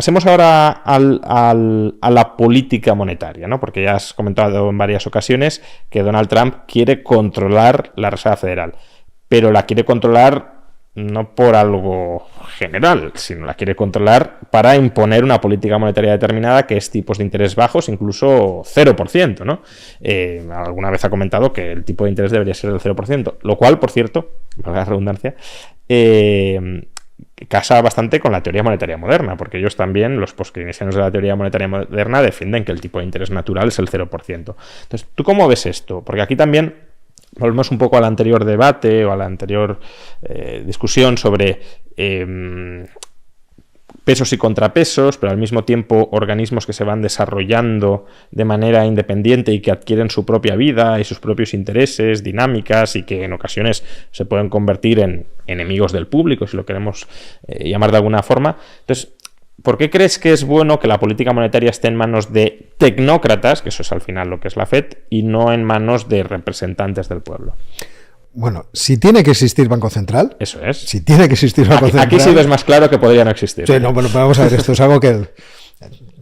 pasemos ahora a la política monetaria, ¿no? Porque ya has comentado en varias ocasiones que Donald Trump quiere controlar la Reserva Federal, pero la quiere controlar no por algo general, sino la quiere controlar para imponer una política monetaria determinada, que es tipos de interés bajos, incluso 0%, ¿no? Alguna vez ha comentado que el tipo de interés debería ser del 0%, lo cual, por cierto, valga la redundancia, casa bastante con la teoría monetaria moderna, porque ellos también, los postkeynesianos de la teoría monetaria moderna, defienden que el tipo de interés natural es el 0%. Entonces, ¿tú cómo ves esto? Porque aquí también volvemos un poco al anterior debate o a la anterior discusión sobre pesos y contrapesos, pero al mismo tiempo organismos que se van desarrollando de manera independiente y que adquieren su propia vida y sus propios intereses, dinámicas, y que en ocasiones se pueden convertir en enemigos del público, si lo queremos llamar de alguna forma. Entonces, ¿por qué crees que es bueno que la política monetaria esté en manos de tecnócratas, que eso es al final lo que es la FED, y no en manos de representantes del pueblo? Bueno, si tiene que existir Banco Central... Eso es. Si tiene que existir Banco Central... Aquí sí ves más claro que podría no existir. Sí, no, bueno, vamos a ver, esto es algo que...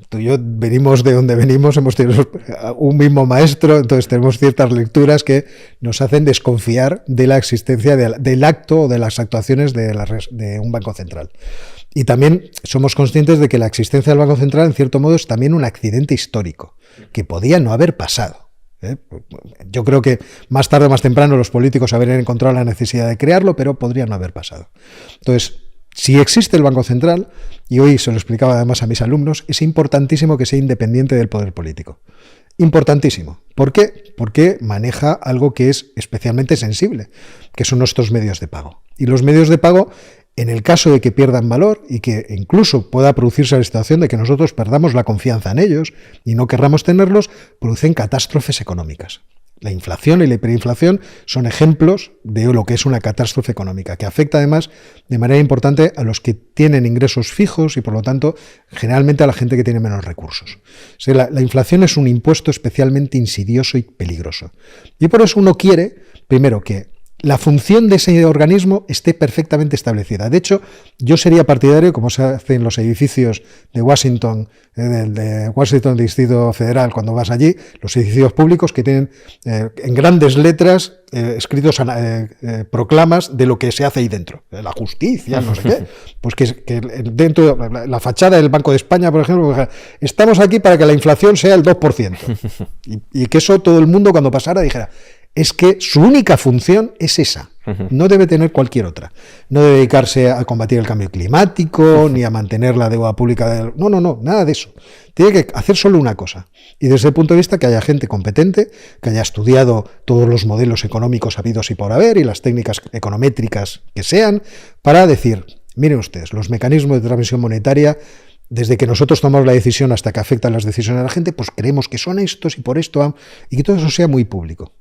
Tú y yo venimos de donde venimos, hemos tenido un mismo maestro, entonces tenemos ciertas lecturas que nos hacen desconfiar de la existencia del acto o de las actuaciones de un Banco Central. Y también somos conscientes de que la existencia del Banco Central, en cierto modo, es también un accidente histórico, que podía no haber pasado. Yo creo que más tarde o más temprano los políticos habrían encontrado la necesidad de crearlo, pero podría no haber pasado. Entonces, si existe el Banco Central, y hoy se lo explicaba además a mis alumnos, es importantísimo que sea independiente del poder político. Importantísimo. ¿Por qué? Porque maneja algo que es especialmente sensible, que son nuestros medios de pago. Y los medios de pago, en el caso de que pierdan valor y que incluso pueda producirse la situación de que nosotros perdamos la confianza en ellos y no querramos tenerlos, producen catástrofes económicas. La inflación y la hiperinflación son ejemplos de lo que es una catástrofe económica, que afecta además de manera importante a los que tienen ingresos fijos y, por lo tanto, generalmente a la gente que tiene menos recursos. O sea, la inflación es un impuesto especialmente insidioso y peligroso. Y por eso uno quiere, primero, que la función de ese organismo esté perfectamente establecida. De hecho, yo sería partidario, como se hace en los edificios de Washington, de Washington Distrito Federal, cuando vas allí, los edificios públicos que tienen en grandes letras escritos proclamas de lo que se hace ahí dentro, de la justicia, no sé qué. Pues que dentro de la fachada del Banco de España, por ejemplo, estamos aquí para que la inflación sea el 2%. Y que eso todo el mundo cuando pasara dijera, es que su única función es esa, no debe tener cualquier otra. No debe dedicarse a combatir el cambio climático, ni a mantener la deuda pública. No, nada de eso. Tiene que hacer solo una cosa. Y desde el punto de vista que haya gente competente, que haya estudiado todos los modelos económicos habidos y por haber, y las técnicas econométricas que sean, para decir, miren ustedes, los mecanismos de transmisión monetaria, desde que nosotros tomamos la decisión hasta que afectan las decisiones de la gente, pues creemos que son estos y por esto, y que todo eso sea muy público.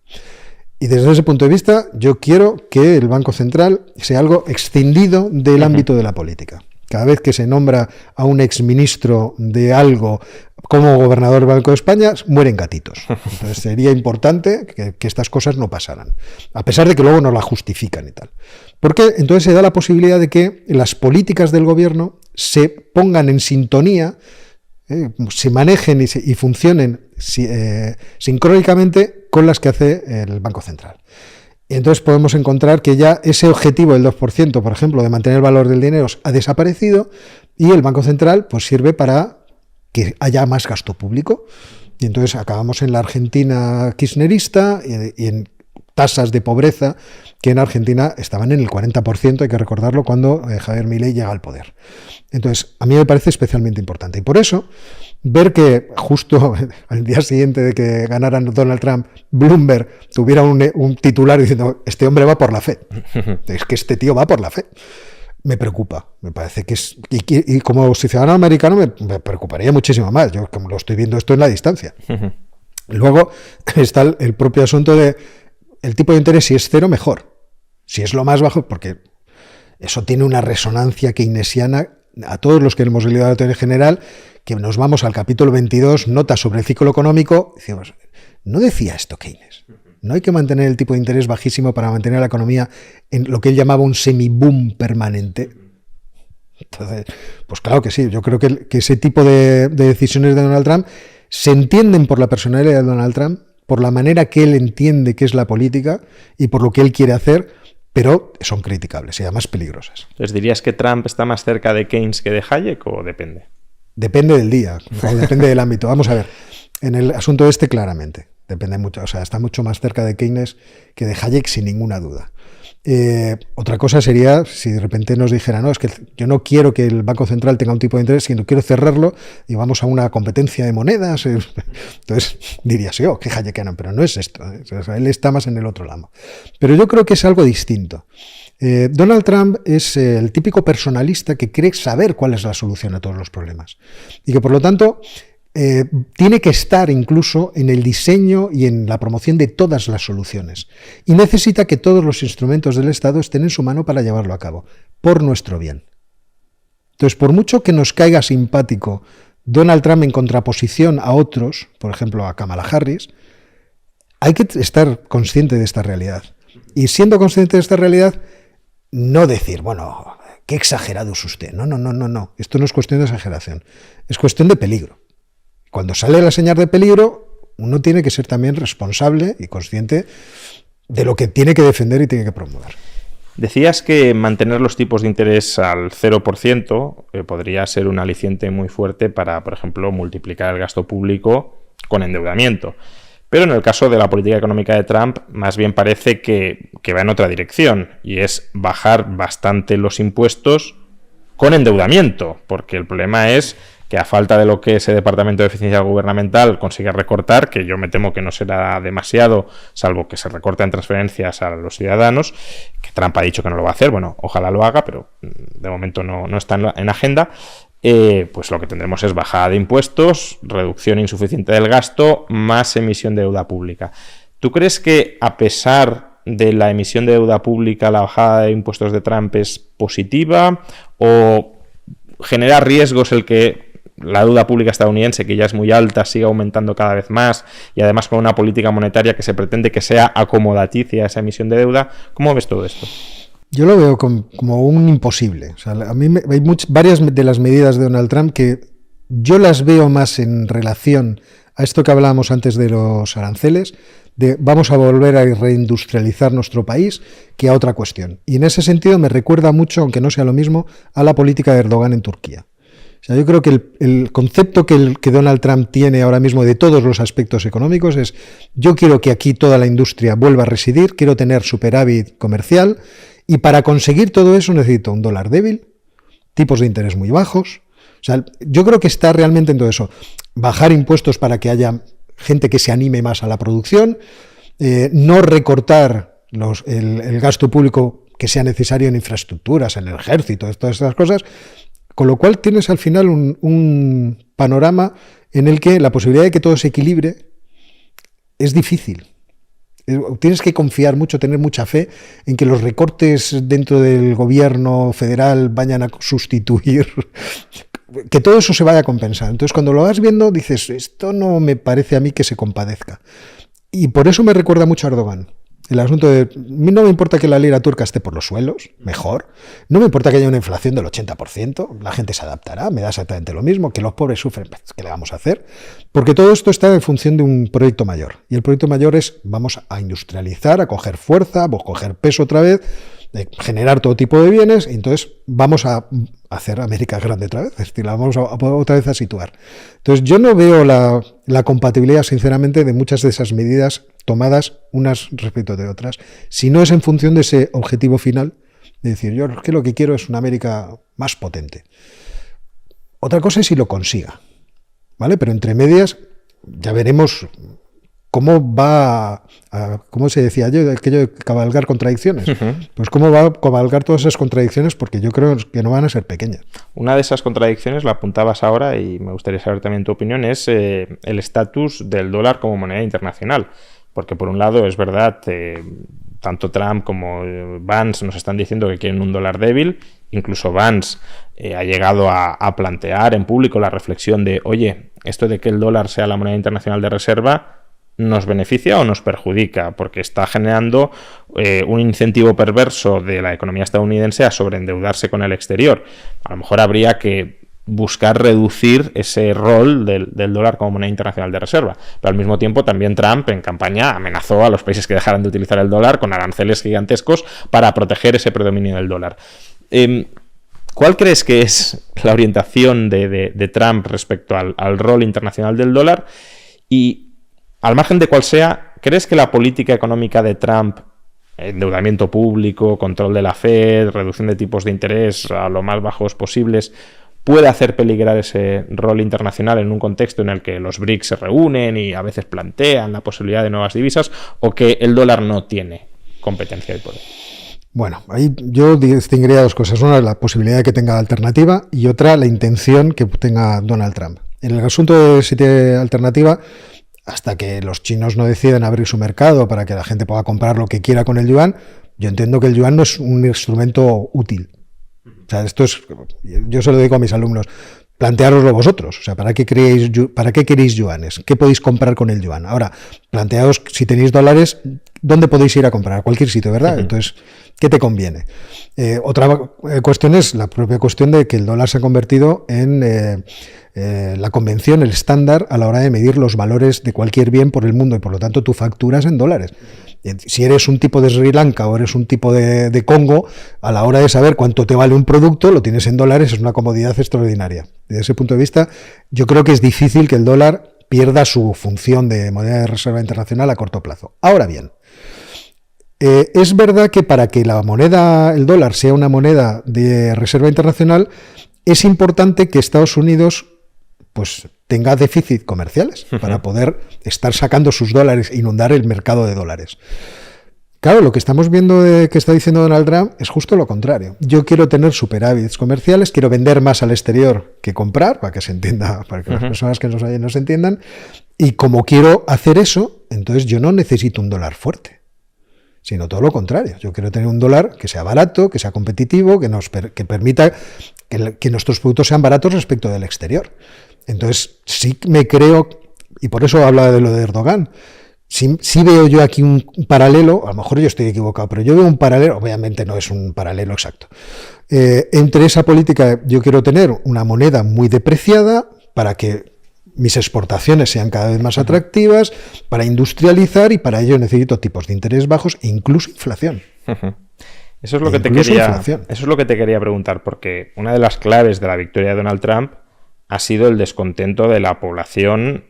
Y desde ese punto de vista, yo quiero que el Banco Central sea algo extendido del ámbito de la política. Cada vez que se nombra a un exministro de algo como gobernador del Banco de España, mueren gatitos. Entonces sería importante que estas cosas no pasaran, a pesar de que luego no la justifican y tal. Porque entonces se da la posibilidad de que las políticas del gobierno se pongan en sintonía, se manejen y funcionen sincrónicamente con las que hace el Banco Central. Y entonces podemos encontrar que ya ese objetivo del 2%, por ejemplo, de mantener el valor del dinero, ha desaparecido y el Banco Central pues sirve para que haya más gasto público. Y entonces acabamos en la Argentina kirchnerista y en tasas de pobreza que en Argentina estaban en el 40%, hay que recordarlo, cuando Javier Milei llega al poder. Entonces, a mí me parece especialmente importante. Y por eso, ver que justo al día siguiente de que ganara Donald Trump, Bloomberg tuviera un titular diciendo, este hombre va por la FED. Es que este tío va por la FED. Me preocupa. Me parece que es... Y como ciudadano americano me preocuparía muchísimo más. Yo como lo estoy viendo esto en la distancia. Luego está el propio asunto de el tipo de interés, si es cero, mejor. Si es lo más bajo, porque eso tiene una resonancia keynesiana a todos los que hemos leído la teoría general, que nos vamos al capítulo 22, notas sobre el ciclo económico, decimos, no decía esto Keynes. No hay que mantener el tipo de interés bajísimo para mantener la economía en lo que él llamaba un semi-boom permanente. Entonces, pues claro que sí, yo creo que ese tipo de decisiones de Donald Trump se entienden por la personalidad de Donald Trump, por la manera que él entiende que es la política y por lo que él quiere hacer, pero son criticables y además peligrosas. ¿Les dirías que Trump está más cerca de Keynes que de Hayek o depende? Depende del día, o depende del ámbito. Vamos a ver, en el asunto este claramente, depende mucho, o sea, está mucho más cerca de Keynes que de Hayek sin ninguna duda. Otra cosa sería si de repente nos dijera, no, es que yo no quiero que el Banco Central tenga un tipo de interés, sino quiero cerrarlo y vamos a una competencia de monedas. Entonces diría, sí, que Hayekiano, pero no es esto. O sea, él está más en el otro lado. Pero yo creo que es algo distinto. Donald Trump es el típico personalista que cree saber cuál es la solución a todos los problemas y que por lo tanto tiene que estar incluso en el diseño y en la promoción de todas las soluciones y necesita que todos los instrumentos del Estado estén en su mano para llevarlo a cabo, por nuestro bien. Entonces, por mucho que nos caiga simpático Donald Trump en contraposición a otros, por ejemplo a Kamala Harris, hay que estar consciente de esta realidad. Y siendo consciente de esta realidad, no decir, bueno, qué exagerado es usted. No. Esto no es cuestión de exageración, es cuestión de peligro. Cuando sale la señal de peligro, uno tiene que ser también responsable y consciente de lo que tiene que defender y tiene que promover. Decías que mantener los tipos de interés al 0% podría ser un aliciente muy fuerte para, por ejemplo, multiplicar el gasto público con endeudamiento. Pero en el caso de la política económica de Trump, más bien parece que va en otra dirección, y es bajar bastante los impuestos con endeudamiento, porque el problema es que a falta de lo que ese Departamento de Eficiencia Gubernamental consiga recortar, que yo me temo que no será demasiado, salvo que se recorte en transferencias a los ciudadanos, que Trump ha dicho que no lo va a hacer, bueno, ojalá lo haga, pero de momento no está en agenda, pues lo que tendremos es bajada de impuestos, reducción insuficiente del gasto, más emisión de deuda pública. ¿Tú crees que a pesar de la emisión de deuda pública, la bajada de impuestos de Trump es positiva o genera riesgos el que la deuda pública estadounidense, que ya es muy alta, siga aumentando cada vez más y además con una política monetaria que se pretende que sea acomodaticia a esa emisión de deuda? ¿Cómo ves todo esto? Yo lo veo como un imposible. O sea, a mí hay varias de las medidas de Donald Trump que yo las veo más en relación a esto que hablábamos antes de los aranceles, de vamos a volver a reindustrializar nuestro país, que a otra cuestión. Y en ese sentido me recuerda mucho, aunque no sea lo mismo, a la política de Erdogan en Turquía. O sea, yo creo que el concepto que Donald Trump tiene ahora mismo de todos los aspectos económicos es: yo quiero que aquí toda la industria vuelva a residir, quiero tener superávit comercial, y para conseguir todo eso necesito un dólar débil, tipos de interés muy bajos. O sea, yo creo que está realmente en todo eso. Bajar impuestos para que haya gente que se anime más a la producción, no recortar el gasto público que sea necesario en infraestructuras, en el ejército, todas estas cosas. Con lo cual tienes al final un panorama en el que la posibilidad de que todo se equilibre es difícil. Tienes que confiar mucho, tener mucha fe en que los recortes dentro del gobierno federal vayan a sustituir, que todo eso se vaya a compensar. Entonces, cuando lo vas viendo, dices, esto no me parece a mí que se compadezca. Y por eso me recuerda mucho a Erdogan. El asunto de, a mí no me importa que la lira turca esté por los suelos, mejor. No me importa que haya una inflación del 80%, la gente se adaptará, me da exactamente lo mismo, que los pobres sufren, ¿qué le vamos a hacer? Porque todo esto está en función de un proyecto mayor. Y el proyecto mayor es, vamos a industrializar, a coger fuerza, a coger peso otra vez, generar todo tipo de bienes, y entonces vamos a hacer América grande otra vez, es decir, la vamos a otra vez a situar. Entonces yo no veo la compatibilidad, sinceramente, de muchas de esas medidas tomadas unas respecto de otras, si no es en función de ese objetivo final, de decir, yo es que lo que quiero es una América más potente. Otra cosa es si lo consiga, ¿vale? Pero entre medias ya veremos cómo va ¿cómo se decía yo? Aquello de cabalgar contradicciones. Pues cómo va a cabalgar todas esas contradicciones, porque yo creo que no van a ser pequeñas. Una de esas contradicciones, la apuntabas ahora y me gustaría saber también tu opinión, es el estatus del dólar como moneda internacional. Porque por un lado es verdad, tanto Trump como Vance nos están diciendo que quieren un dólar débil. Incluso Vance ha llegado a plantear en público la reflexión de, oye, esto de que el dólar sea la moneda internacional de reserva ¿nos beneficia o nos perjudica? Porque está generando un incentivo perverso de la economía estadounidense a sobreendeudarse con el exterior. A lo mejor habría que buscar reducir ese rol del dólar como moneda internacional de reserva. Pero al mismo tiempo también Trump en campaña amenazó a los países que dejaran de utilizar el dólar con aranceles gigantescos para proteger ese predominio del dólar. ¿Cuál crees que es la orientación de Trump respecto al rol internacional del dólar? Y al margen de cuál sea, ¿crees que la política económica de Trump, endeudamiento público, control de la Fed, reducción de tipos de interés a lo más bajos posibles, puede hacer peligrar ese rol internacional en un contexto en el que los BRICS se reúnen y a veces plantean la posibilidad de nuevas divisas, o que el dólar no tiene competencia y poder? Bueno, ahí yo distinguiría dos cosas. Una, la posibilidad de que tenga alternativa, y otra, la intención que tenga Donald Trump. En el asunto de si tiene alternativa, hasta que los chinos no decidan abrir su mercado para que la gente pueda comprar lo que quiera con el yuan, yo entiendo que el yuan no es un instrumento útil. O sea, yo se lo digo a mis alumnos, planteároslo vosotros. O sea, ¿para qué queréis yuanes? ¿Qué podéis comprar con el yuan? Ahora, planteaos, si tenéis dólares, ¿dónde podéis ir a comprar? A cualquier sitio, ¿verdad? Uh-huh. Entonces, ¿qué te conviene? Otra cuestión es la propia cuestión de que el dólar se ha convertido en la convención, el estándar a la hora de medir los valores de cualquier bien por el mundo, y por lo tanto tú facturas en dólares. Si eres un tipo de Sri Lanka o eres un tipo de Congo, a la hora de saber cuánto te vale un producto, lo tienes en dólares, es una comodidad extraordinaria. Desde ese punto de vista, yo creo que es difícil que el dólar pierda su función de moneda de reserva internacional a corto plazo. Ahora bien, es verdad que para que el dólar sea una moneda de reserva internacional, es importante que Estados Unidos pues tenga déficit comerciales para poder estar sacando sus dólares e inundar el mercado de dólares. Claro, lo que estamos viendo que está diciendo Donald Trump es justo lo contrario. Yo quiero tener superávits comerciales, quiero vender más al exterior que comprar, para que se entienda, para que las personas que nos oyen nos entiendan, y como quiero hacer eso, entonces yo no necesito un dólar fuerte, sino todo lo contrario. Yo quiero tener un dólar que sea barato, que sea competitivo, que permita que nuestros productos sean baratos respecto del exterior. Entonces, sí me creo, y por eso hablaba de lo de Erdogan, sí veo yo aquí un paralelo, a lo mejor yo estoy equivocado, pero yo veo un paralelo, obviamente no es un paralelo exacto, entre esa política. Yo quiero tener una moneda muy depreciada para que mis exportaciones sean cada vez más atractivas, para industrializar, y para ello necesito tipos de interés bajos e incluso inflación. Eso es lo que te quería preguntar, porque una de las claves de la victoria de Donald Trump ha sido el descontento de la población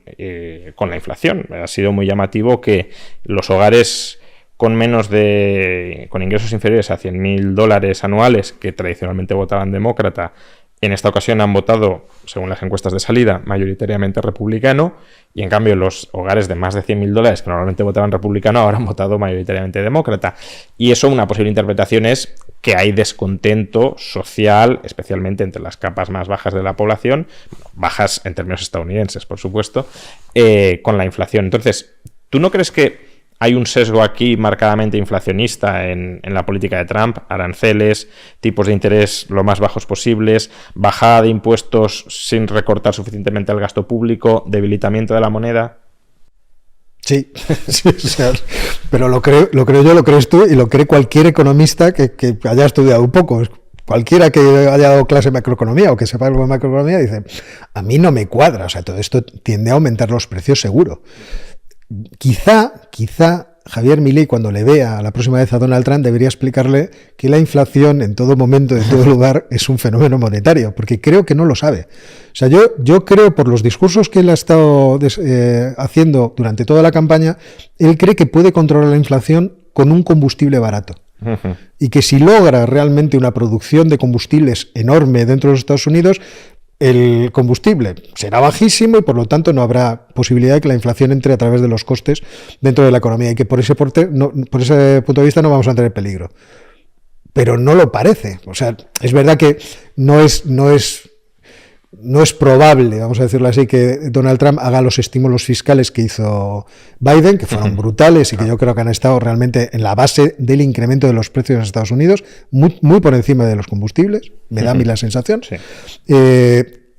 con la inflación. Ha sido muy llamativo que los hogares con ingresos inferiores a $100.000 anuales, que tradicionalmente votaban demócrata, en esta ocasión han votado, según las encuestas de salida, mayoritariamente republicano, y en cambio los hogares de más de $100.000, que normalmente votaban republicano, ahora han votado mayoritariamente demócrata. Y eso, una posible interpretación es que hay descontento social, especialmente entre las capas más bajas de la población, bajas en términos estadounidenses, por supuesto, con la inflación. Entonces, ¿tú no crees que hay un sesgo aquí marcadamente inflacionista en la política de Trump? Aranceles, tipos de interés lo más bajos posibles, bajada de impuestos sin recortar suficientemente el gasto público, debilitamiento de la moneda. Sí, o sea, pero lo creo yo, lo crees tú, y lo cree cualquier economista que haya estudiado un poco. Cualquiera que haya dado clase de macroeconomía o que sepa algo de macroeconomía dice, a mí no me cuadra, o sea, todo esto tiende a aumentar los precios seguro. Quizá Javier Milei, cuando le vea la próxima vez a Donald Trump, debería explicarle que la inflación en todo momento, en todo lugar, es un fenómeno monetario, porque creo que no lo sabe. O sea, yo creo, por los discursos que él ha estado haciendo durante toda la campaña, él cree que puede controlar la inflación con un combustible barato. Uh-huh. Y que si logra realmente una producción de combustibles enorme dentro de los Estados Unidos, el combustible será bajísimo y por lo tanto no habrá posibilidad de que la inflación entre a través de los costes dentro de la economía, y que por ese punto de vista no vamos a tener peligro. Pero no lo parece. O sea, es verdad que no es probable, vamos a decirlo así, que Donald Trump haga los estímulos fiscales que hizo Biden, que fueron brutales y que yo creo que han estado realmente en la base del incremento de los precios en Estados Unidos, muy por encima de los combustibles, me da a mí la sensación. Sí.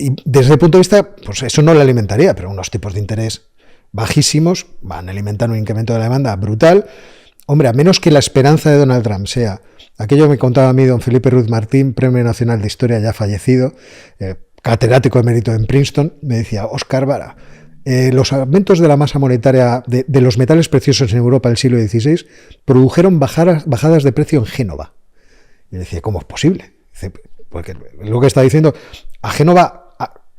Y desde el punto de vista, pues eso no le alimentaría, pero unos tipos de interés bajísimos, van a alimentar un incremento de la demanda brutal. Hombre, a menos que la esperanza de Donald Trump sea aquello que me contaba a mí don Felipe Ruiz Martín, Premio Nacional de Historia ya fallecido, catedrático de mérito en Princeton, me decía, Óscar Vara, los aumentos de la masa monetaria de los metales preciosos en Europa del siglo XVI produjeron bajadas de precio en Génova. Y le decía, ¿cómo es posible? Dice, porque lo que está diciendo, a Génova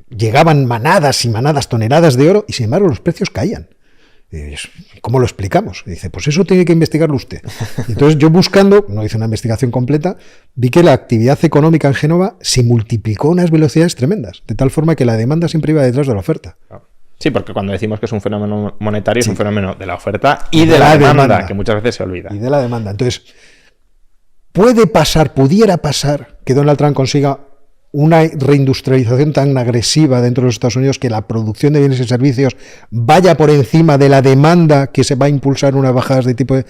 llegaban manadas y manadas, toneladas de oro, y sin embargo los precios caían. Y ¿cómo lo explicamos? Y dice, pues eso tiene que investigarlo usted. Y entonces yo buscando, no hice una investigación completa, vi que la actividad económica en Génova se multiplicó a unas velocidades tremendas, de tal forma que la demanda siempre iba detrás de la oferta. Sí, porque cuando decimos que es un fenómeno monetario, es un fenómeno de la oferta y de la demanda, que muchas veces se olvida. Y de la demanda. Entonces, pudiera pasar que Donald Trump consiga una reindustrialización tan agresiva dentro de los Estados Unidos que la producción de bienes y servicios vaya por encima de la demanda que se va a impulsar unas bajadas de tipo de...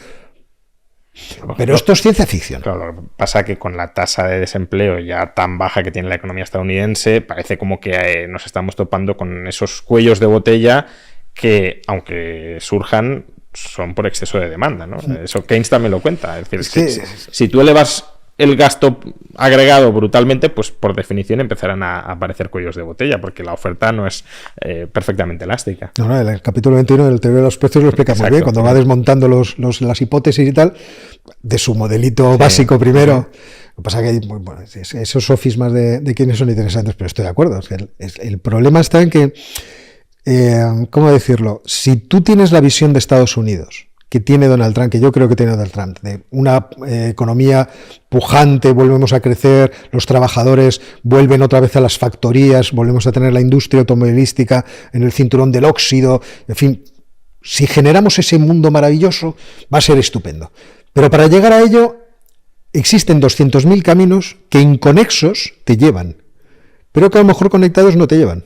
Pero esto es ciencia ficción. Claro, lo que pasa que con la tasa de desempleo ya tan baja que tiene la economía estadounidense, parece como que nos estamos topando con esos cuellos de botella que, aunque surjan, son por exceso de demanda, ¿no? Eso Keynes también lo cuenta. Es decir, si tú elevas el gasto agregado brutalmente, pues por definición empezarán a aparecer cuellos de botella, porque la oferta no es perfectamente elástica. No, en el capítulo 21 del teoría de los precios lo explica muy bien, cuando va desmontando las hipótesis y tal, de su modelito básico primero. Lo que pasa es que bueno, esos sofismas de quiénes son interesantes, pero estoy de acuerdo. O sea, el problema está en que, ¿cómo decirlo? Si tú tienes la visión de Estados Unidos, que tiene Donald Trump, que yo creo que tiene Donald Trump, de una economía pujante, volvemos a crecer, los trabajadores vuelven otra vez a las factorías, volvemos a tener la industria automovilística en el cinturón del óxido, en fin, si generamos ese mundo maravilloso, va a ser estupendo. Pero para llegar a ello, existen 200.000 caminos que inconexos te llevan, pero que a lo mejor conectados no te llevan.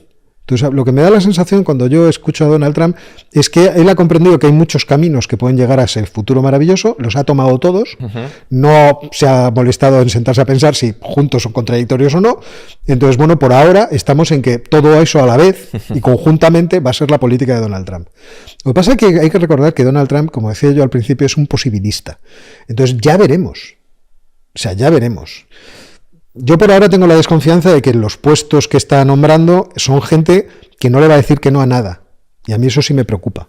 Entonces, lo que me da la sensación cuando yo escucho a Donald Trump es que él ha comprendido que hay muchos caminos que pueden llegar a ser futuro maravilloso, los ha tomado todos, no se ha molestado en sentarse a pensar si juntos son contradictorios o no. Entonces, bueno, por ahora estamos en que todo eso a la vez y conjuntamente va a ser la política de Donald Trump. Lo que pasa es que hay que recordar que Donald Trump, como decía yo al principio, es un posibilista. Entonces, ya veremos. O sea, ya veremos. Yo por ahora tengo la desconfianza de que los puestos que está nombrando son gente que no le va a decir que no a nada. Y a mí eso sí me preocupa.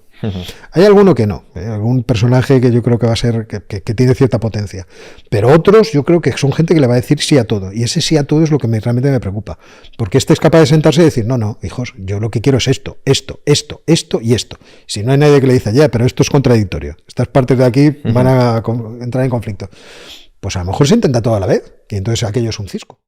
Hay alguno que no, algún personaje que yo creo que va a ser, que tiene cierta potencia. Pero otros yo creo que son gente que le va a decir sí a todo. Y ese sí a todo es lo que realmente me preocupa. Porque este es capaz de sentarse y decir, no, hijos, yo lo que quiero es esto y esto. Si no hay nadie que le dice, ya, pero esto es contradictorio. Estas partes de aquí van a entrar en conflicto. Pues a lo mejor se intenta todo a la vez, y entonces aquello es un cisco.